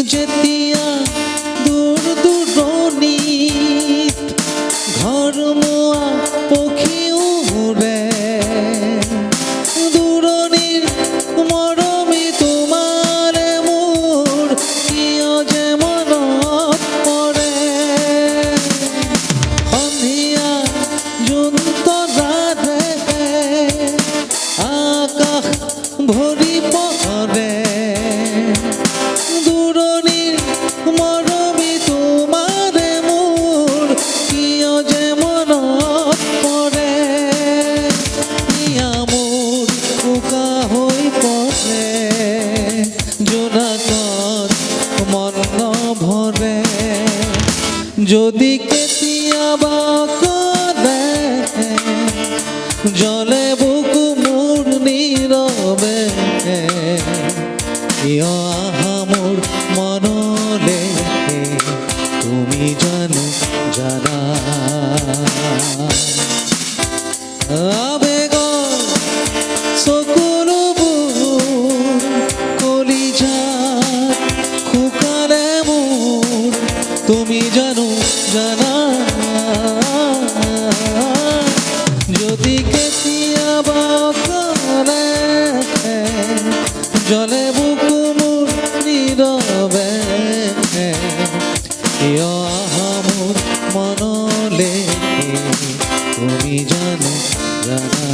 যেতিয়া দূৰ দূৰণিত ঘৰমুৱা পক্ষীও উৰে, দূৰণিৰ মৰমী তোমাৰে মোৰ কিয় যে মনত পৰে। সন্ধিয়া জোন তৰাৰে আকাশ ভৰি পৰে, দূৰণিৰ মৰমী তোমাৰে মোৰ কিয় যে মনত পৰে। হিয়া মোৰ উকা হৈ পৰে, জোনাকত মন নভৰে। যদি কেতিয়াবা কৰে জলে বুকু মোৰ নীৰৱে, কিয় আহা মোৰ মনলে তুমি জানো জানা। আবেগৰ চকুলোবোৰ কলিজাত শুকালে মোৰ তুমি জানো জানা। যদি কেতিয়াবা কৰে জলে বুকু মোৰ নীৰৱে, কিয় আহা মোৰ মনলে তুমি জানো জানা।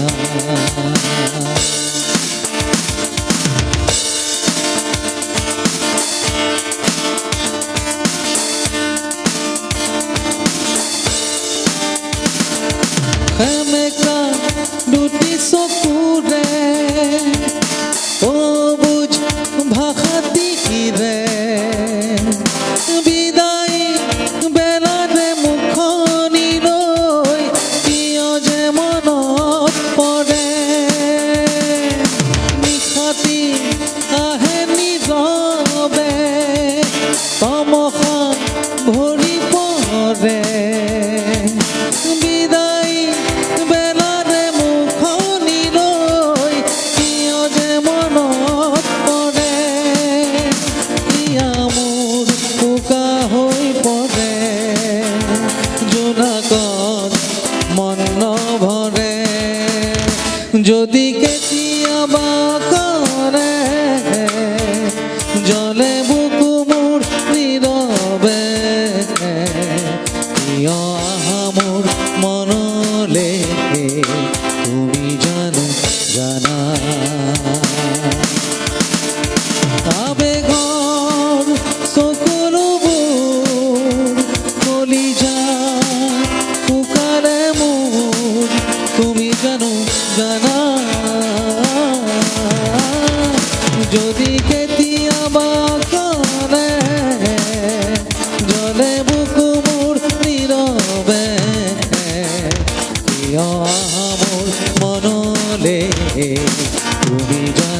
সেমেকা দুটি চকুৰে অবুজ ভাষাটিৰে বিদায় বেলাৰে মুখনিলৈ কিয় যে মনত পৰে। নিশাটি আহে নীৰৱে তমসা ভৰি পৰে, বিদায় বেলাৰে মুখনিলৈ কিয় যে মনত পৰে। হিয়া মোৰ উকা হৈ পৰে, জোনাকত মন নভৰে। যদি কেতিয়াবা কৰে জলে বুকু মোৰ নীৰৱে, কিয় আহা মোৰ মনলে তুমি জানো জানা। আবেগৰ চকুলোবোৰ কলিজাত শুকালে মোৰ তুমি জানো জানা। যদি কেতিয়াবা কৰে জলে বুকু মোৰ নীৰৱে, কিয় আহা মোৰ মনলে তুমি জানো।